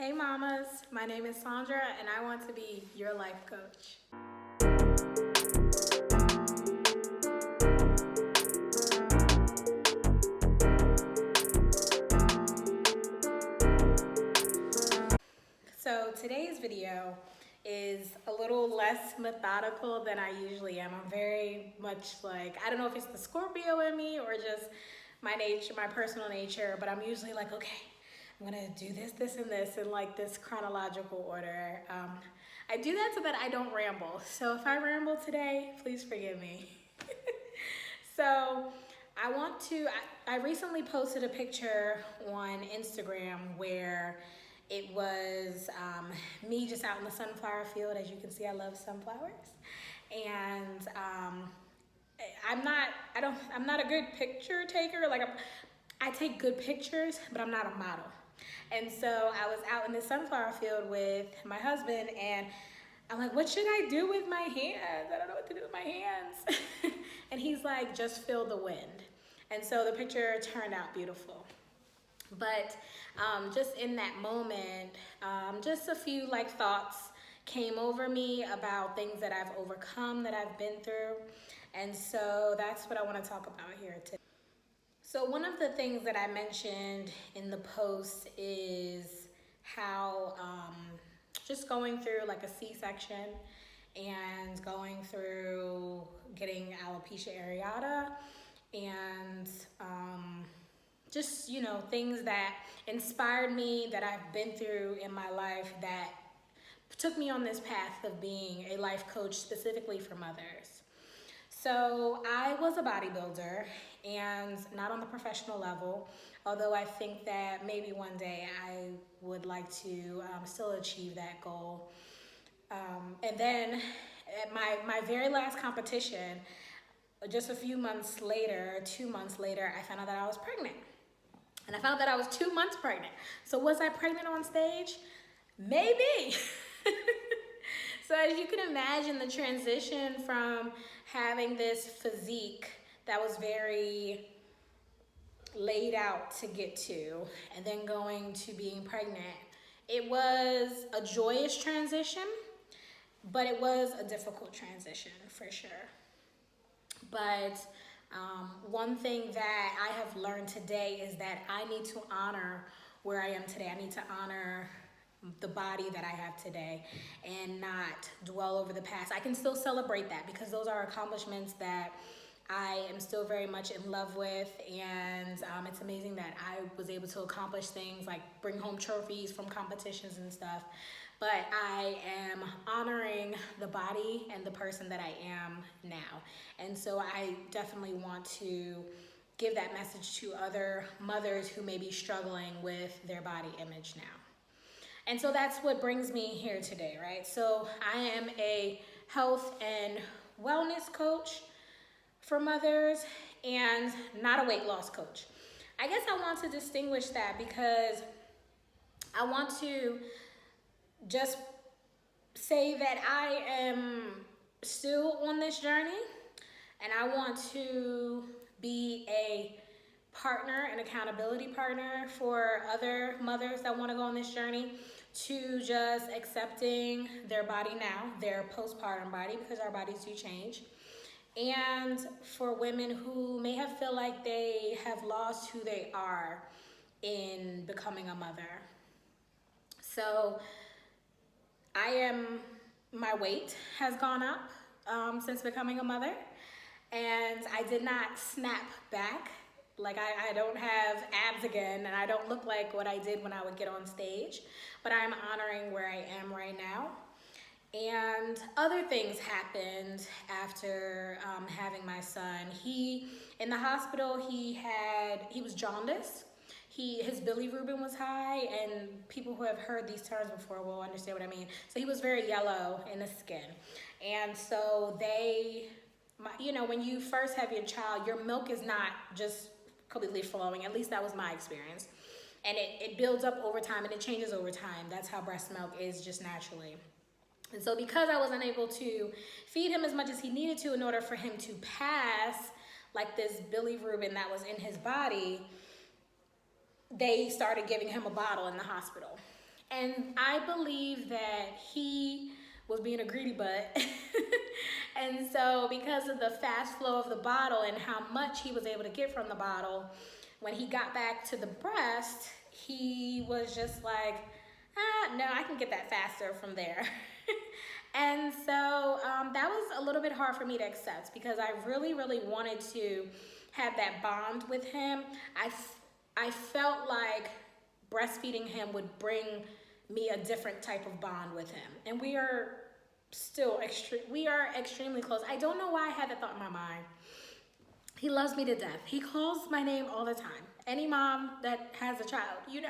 Hey mamas, my name is Sandra and I want to be your life coach. So today's video is a little less methodical than I usually am. I'm very much like, I don't know if it's the Scorpio in me or just my nature, my personal nature, but I'm usually like, okay, I'm gonna do this, this, and this in like this chronological order. I do that so that I don't ramble. So if I ramble today, please forgive me. So I recently posted a picture on Instagram where it was me just out in the sunflower field. As you can see, I love sunflowers. And I'm not a good picture taker. I take good pictures, but I'm not a model. And so I was out in the sunflower field with my husband and I'm like, what should I do with my hands? I don't know what to do with my hands. And he's like, just feel the wind. And so the picture turned out beautiful. But just in that moment, just a few like thoughts came over me about things that I've overcome, that I've been through. And so that's what I want to talk about here today. So one of the things that I mentioned in the post is how just going through like a C-section and going through getting alopecia areata and just, you know, things that inspired me, that I've been through in my life, that took me on this path of being a life coach specifically for mothers. So I was a bodybuilder, and not on the professional level, although I think that maybe one day I would like to still achieve that goal. And then at my very last competition, just a few months later, 2 months later, I found out that I was pregnant. And I found out that I was 2 months pregnant. So was I pregnant on stage? Maybe. So as you can imagine, the transition from having this physique that was very laid out to get to, and then going to being pregnant, it was a joyous transition, but it was a difficult transition for sure. But one thing that I have learned today is that I need to honor where I am today. I need to honor the body that I have today and not dwell over the past. I can still celebrate that because those are accomplishments that I am still very much in love with, and it's amazing that I was able to accomplish things like bring home trophies from competitions and stuff. But I am honoring the body and the person that I am now. And so I definitely want to give that message to other mothers who may be struggling with their body image now. And so that's what brings me here today, right? So I am a health and wellness coach for mothers and not a weight loss coach. I guess I want to distinguish that because I want to just say that I am still on this journey, and I want to be a partner, an accountability partner for other mothers that want to go on this journey to just accepting their body now, their postpartum body, because our bodies do change. And for women who may have feel like they have lost who they are in becoming a mother. So my weight has gone up since becoming a mother, and I did not snap back. Like I don't have abs again, and I don't look like what I did when I would get on stage, but I'm honoring where I am right now. And other things happened after having my son. In the hospital, he was jaundiced. His bilirubin was high, and people who have heard these terms before will understand what I mean. So he was very yellow in the skin. And so when you first have your child, your milk is not just completely flowing. At least that was my experience. And it builds up over time, and it changes over time. That's how breast milk is just naturally. And so because I wasn't able to feed him as much as he needed to in order for him to pass like this bilirubin that was in his body, they started giving him a bottle in the hospital. And I believe that he was being a greedy butt. And so because of the fast flow of the bottle and how much he was able to get from the bottle, when he got back to the breast, he was just like, no, I can get that faster from there. And so that was a little bit hard for me to accept because I really, really wanted to have that bond with him. I felt like breastfeeding him would bring me a different type of bond with him. And we are still extremely close. I don't know why I had that thought in my mind. He loves me to death. He calls my name all the time. Any mom that has a child, you know.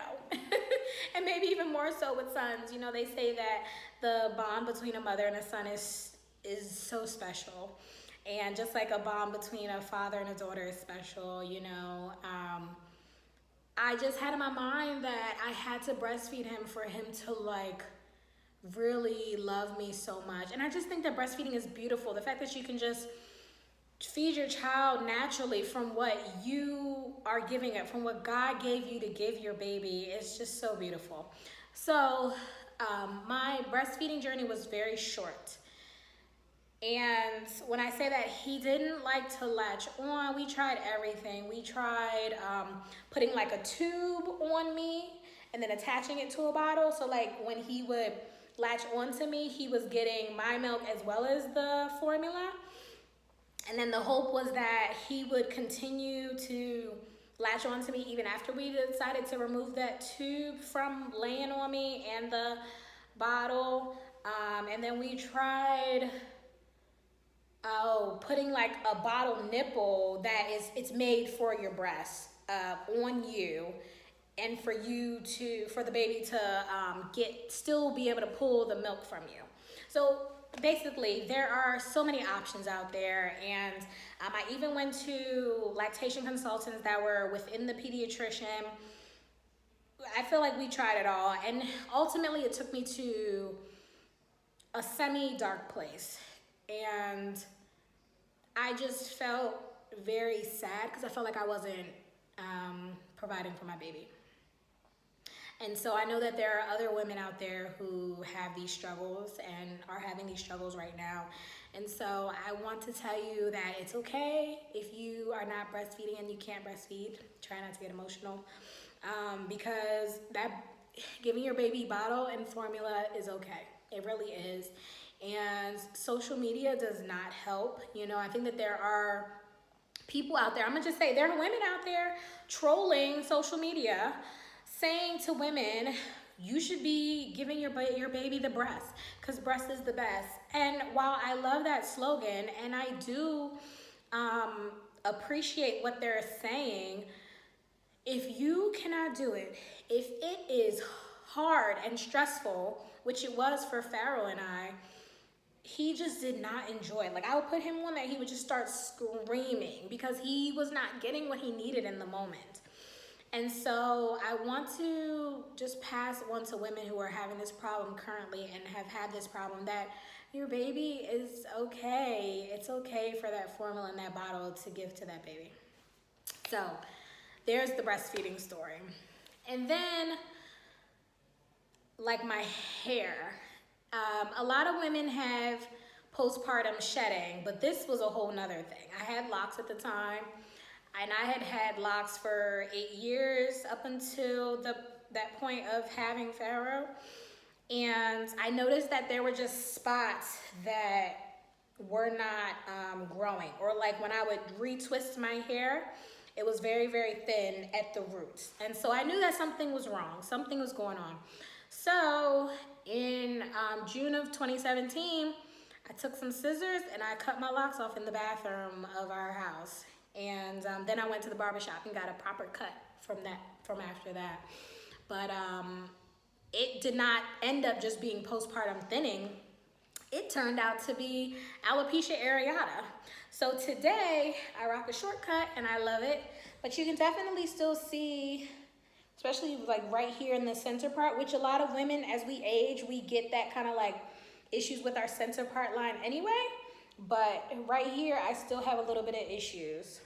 And maybe even more so with sons. You know, they say that the bond between a mother and a son is so special. And just like a bond between a father and a daughter is special, you know. I just had in my mind that I had to breastfeed him for him to like really love me so much. And I just think that breastfeeding is beautiful. The fact that you can just feed your child naturally from what you are giving it, from what God gave you to give your baby, is just so beautiful. So my breastfeeding journey was very short. And when I say that he didn't like to latch on, we tried everything. We tried putting like a tube on me and then attaching it to a bottle. So like when he would latch onto me, he was getting my milk as well as the formula. And then the hope was that he would continue to latch onto me even after we decided to remove that tube from laying on me and the bottle. And then we tried putting like a bottle nipple it's made for your breast on you, and for the baby to still be able to pull the milk from you. So basically, there are so many options out there, and I even went to lactation consultants that were within the pediatrician. I feel like we tried it all, and ultimately it took me to a semi-dark place, and I just felt very sad because I felt like I wasn't providing for my baby. And so I know that there are other women out there who have these struggles and are having these struggles right now. And so I want to tell you that it's okay if you are not breastfeeding and you can't breastfeed. Try not to get emotional, because that giving your baby bottle and formula is okay. It really is. And social media does not help. You know, I think that there are people out there, I'm gonna just say there are women out there trolling social media, saying to women, you should be giving your baby the breast because breast is the best. And while I love that slogan and I do appreciate what they're saying, if you cannot do it, if it is hard and stressful, which it was for Farrell and I, he just did not enjoy it. Like, I would put him on that, he would just start screaming because he was not getting what he needed in the moment. And so I want to just pass on to women who are having this problem currently and have had this problem that your baby is okay. It's okay for that formula in that bottle to give to that baby. So there's the breastfeeding story. And then, like my hair, a lot of women have postpartum shedding, but this was a whole nother thing. I had locks at the time. And I had had locks for 8 years up until that point of having Pharaoh. And I noticed that there were just spots that were not growing. Or like when I would retwist my hair, it was very, very thin at the roots. And so I knew that something was wrong. Something was going on. So in June of 2017, I took some scissors and I cut my locks off in the bathroom of our house. And then I went to the barbershop and got a proper cut from after that. But it did not end up just being postpartum thinning. It turned out to be alopecia areata. So today I rock a shortcut and I love it. But you can definitely still see, especially like right here in the center part, which a lot of women, as we age, we get that kind of like issues with our center part line anyway. But right here, I still have a little bit of issues.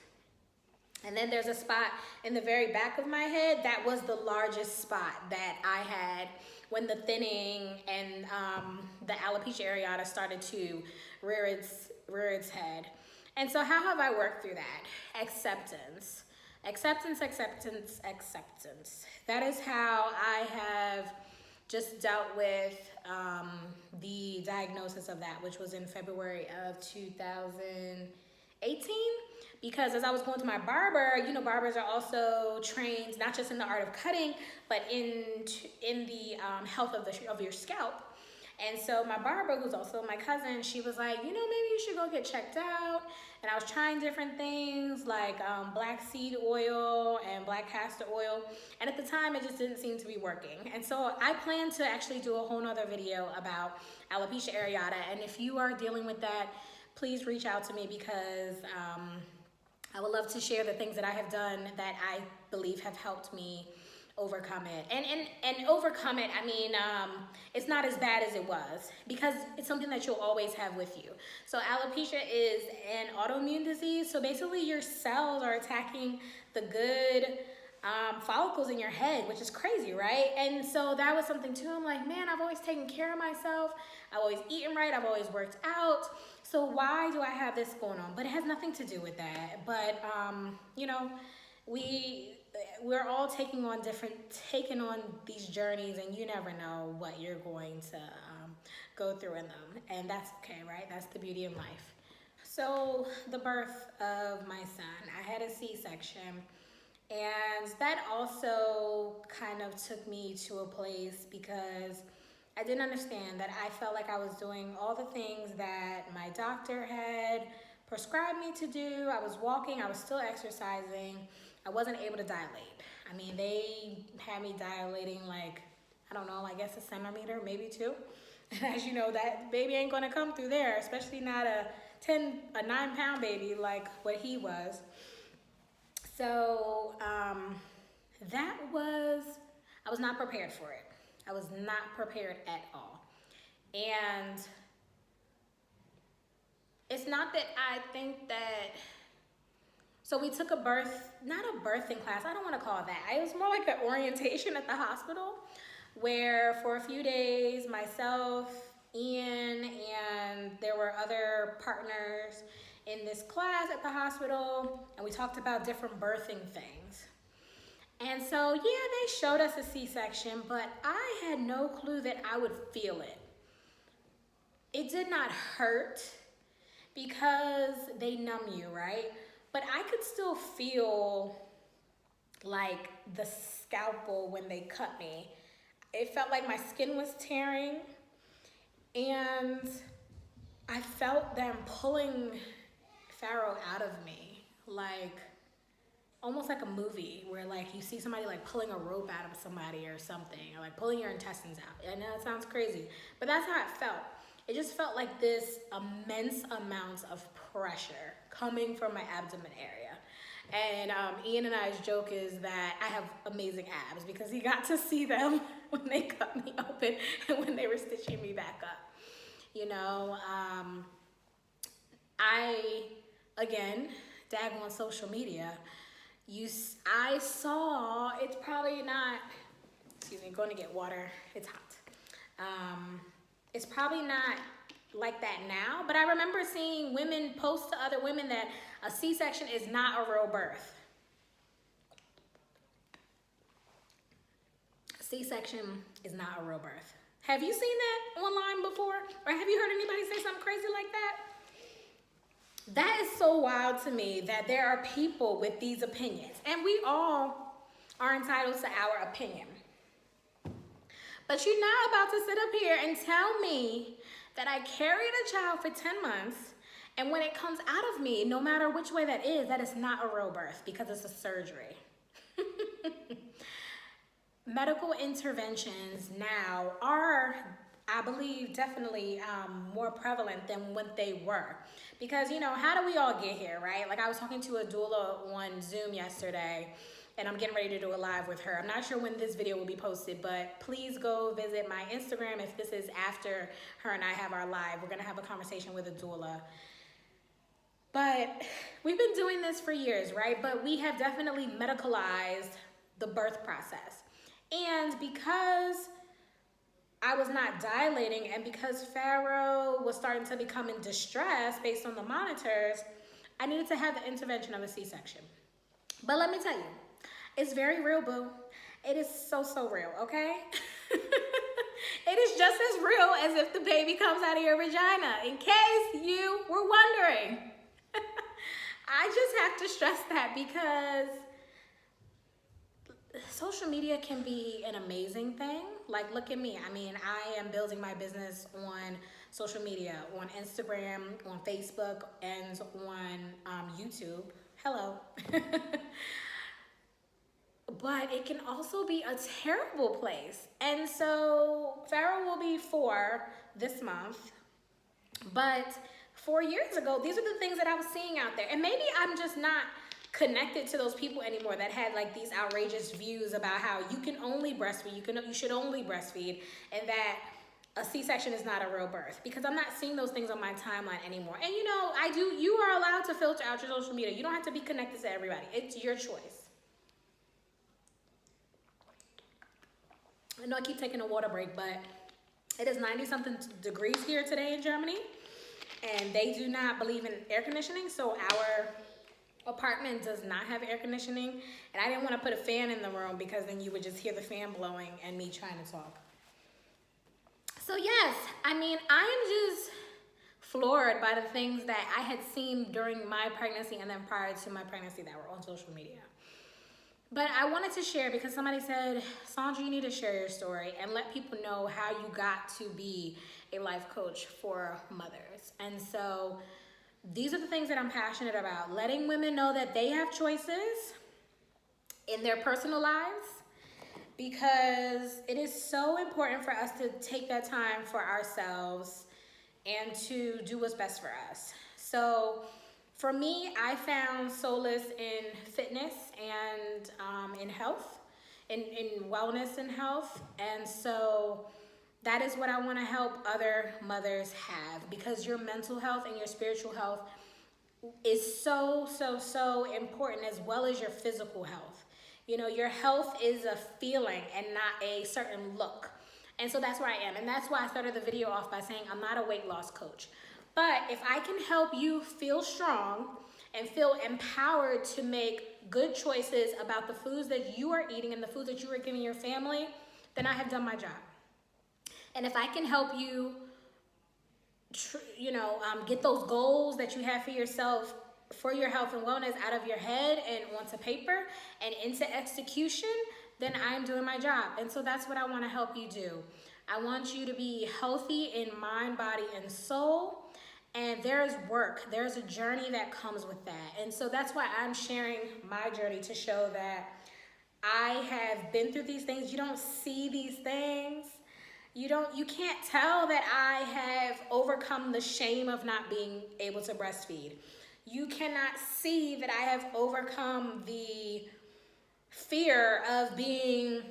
And then there's a spot in the very back of my head that was the largest spot that I had when the thinning and the alopecia areata started to rear its head. And so how have I worked through that? Acceptance. Acceptance, acceptance, acceptance. That is how I have just dealt with the diagnosis of that, which was in February of 2018. Because as I was going to my barber, you know, barbers are also trained not just in the art of cutting, but in the health of your scalp. And so my barber, who's also my cousin, she was like, you know, maybe you should go get checked out. And I was trying different things like black seed oil and black castor oil. And at the time, it just didn't seem to be working. And so I plan to actually do a whole nother video about alopecia areata. And if you are dealing with that, please reach out to me, because I would love to share the things that I have done that I believe have helped me overcome it. And overcome it, I mean, it's not as bad as it was, because it's something that you'll always have with you. So alopecia is an autoimmune disease. So basically your cells are attacking the good follicles in your head, which is crazy, right? And so that was something too. I'm like, man, I've always taken care of myself. I've always eaten right. I've always worked out. So why do I have this going on? But it has nothing to do with that. But, you know, we're all taking on these journeys, and you never know what you're going to go through in them. And that's okay, right? That's the beauty of life. So the birth of my son, I had a C-section. And that also kind of took me to a place, because I didn't understand that I felt like I was doing all the things that my doctor had prescribed me to do. I was walking, I was still exercising. I wasn't able to dilate. I mean, they had me dilating like, I don't know, I guess a centimeter, maybe 2. And as you know, that baby ain't gonna come through there, especially not a 9-pound baby like what he was. So I was not prepared for it. I was not prepared at all. And it's not that I think that, so we took not a birthing class, I don't want to call it that. It was more like an orientation at the hospital, where for a few days, myself, Ian, and there were other partners in this class at the hospital, and we talked about different birthing things. And so, yeah, they showed us a C-section, but I had no clue that I would feel it. It did not hurt because they numb you, right? But I could still feel like the scalpel when they cut me. It felt like my skin was tearing, and I felt them pulling Pharaoh out of me, like almost like a movie where like you see somebody like pulling a rope out of somebody or something, or like pulling your intestines out. I know it sounds crazy, but that's how it felt. It just felt like this immense amount of pressure coming from my abdomen area. And Ian and I's joke is that I have amazing abs, because he got to see them when they cut me open and when they were stitching me back up. You know, again, daggone social media, I saw, it's probably not, excuse me, going to get water, it's hot. It's probably not like that now, but I remember seeing women post to other women that a C-section is not a real birth. C-section is not a real birth. Have you seen that online before? Or have you heard anybody say something crazy like that? That is so wild to me, that there are people with these opinions, and we all are entitled to our opinion. But you're not about to sit up here and tell me that I carried a child for 10 months, and when it comes out of me, no matter which way that is not a real birth, because it's a surgery. Medical interventions now are, I believe, definitely more prevalent than what they were. Because, you know, how do we all get here, right? Like, I was talking to a doula on Zoom yesterday, and I'm getting ready to do a live with her. I'm not sure when this video will be posted, but please go visit my Instagram if this is after her and I have our live. We're gonna have a conversation with a doula. But we've been doing this for years, right? But we have definitely medicalized the birth process. And because I was not dilating, and because Pharaoh was starting to become in distress based on the monitors, I needed to have the intervention of a C-section. But let me tell you, it's very real, boo. It is so, so real, okay? It is just as real as if the baby comes out of your vagina, in case you were wondering. I just have to stress that because social media can be an amazing thing. Like, look at me. I mean, I am building my business on social media, on Instagram, on Facebook, and on YouTube. Hello. But it can also be a terrible place. And so Pharaoh will be 4 this month. But 4 years ago, these are the things that I was seeing out there. And maybe I'm just not connected to those people anymore that had like these outrageous views about how you can only breastfeed, you should only breastfeed, and that a C-section is not a real birth, because I'm not seeing those things on my timeline anymore. And you are allowed to filter out your social media. You don't have to be connected to everybody. It's your choice. I know I keep taking a water break, but it is 90-something degrees here today in Germany, and they do not believe in air conditioning, so our apartment does not have air conditioning, and I didn't want to put a fan in the room because then you would just hear the fan blowing and me trying to talk. So yes, I mean, I am just floored by the things that I had seen during my pregnancy and then prior to my pregnancy that were on social media. But I wanted to share because somebody said, Sandra, you need to share your story and let people know how you got to be a life coach for mothers. And so these are the things that I'm passionate about, letting women know that they have choices in their personal lives, because it is so important for us to take that time for ourselves and to do what's best for us. So for me, I found solace in fitness and in health, in wellness and health. And so that is what I want to help other mothers have, because your mental health and your spiritual health is so, so, so important, as well as your physical health. Your health is a feeling and not a certain look. And so that's where I am. And that's why I started the video off by saying I'm not a weight loss coach. But if I can help you feel strong and feel empowered to make good choices about the foods that you are eating and the foods that you are giving your family, then I have done my job. And if I can help you, get those goals that you have for yourself, for your health and wellness, out of your head and onto paper and into execution, then I'm doing my job. And so that's what I want to help you do. I want you to be healthy in mind, body, and soul. And there is work. There's a journey that comes with that. And so that's why I'm sharing my journey, to show that I have been through these things. You don't see these things. You can't tell that I have overcome the shame of not being able to breastfeed. You cannot see that I have overcome the fear of being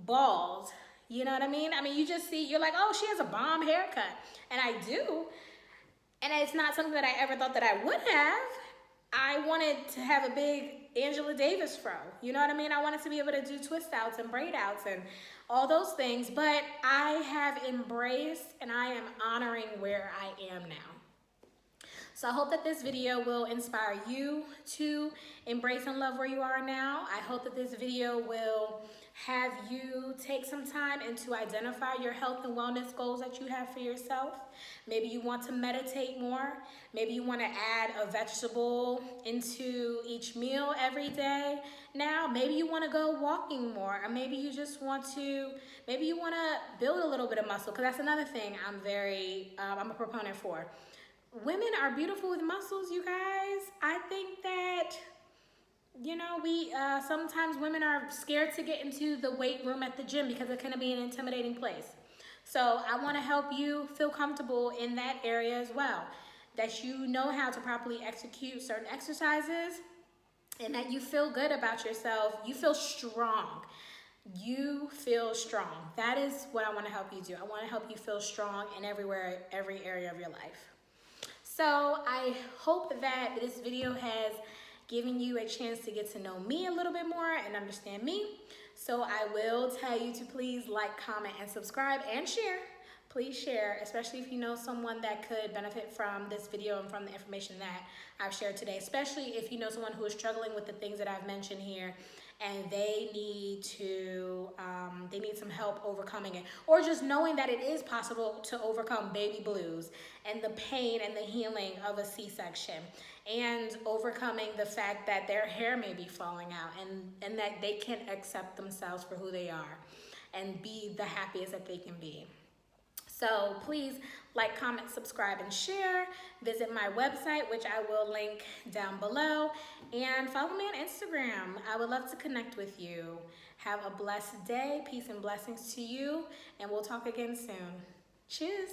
bald. You know what I mean? I mean, you just see, you're like, oh, she has a bomb haircut. And I do. And it's not something that I ever thought that I would have. I wanted to have a big Angela Davis fro. You know what I mean? I wanted to be able to do twist outs and braid outs and all those things. But I have embraced and I am honoring where I am now. So I hope that this video will inspire you to embrace and love where you are now. I hope that this video will have you take some time and to identify your health and wellness goals that you have for yourself. Maybe you want to meditate more. Maybe you want to add a vegetable into each meal every day. Now, maybe you want to go walking more, or maybe you just want to, maybe you want to build a little bit of muscle, because that's another thing I'm a proponent for. Women are beautiful with muscles, you guys. I think that, we sometimes women are scared to get into the weight room at the gym because it can be an intimidating place. So I want to help you feel comfortable in that area as well, that you know how to properly execute certain exercises and that you feel good about yourself. You feel strong. You feel strong. That is what I want to help you do. I want to help you feel strong in every area of your life. So I hope that this video has given you a chance to get to know me a little bit more and understand me. So I will tell you to please like, comment, and subscribe and share. Please share, especially if you know someone that could benefit from this video and from the information that I've shared today, especially if you know someone who is struggling with the things that I've mentioned here and they need some help overcoming it, or just knowing that it is possible to overcome baby blues and the pain and the healing of a C-section, and overcoming the fact that their hair may be falling out, and that they can accept themselves for who they are and be the happiest that they can be. So please like, comment, subscribe, and share. Visit my website, which I will link down below, and follow me on Instagram. I would love to connect with you. Have a blessed day. Peace and blessings to you, and we'll talk again soon. Cheers.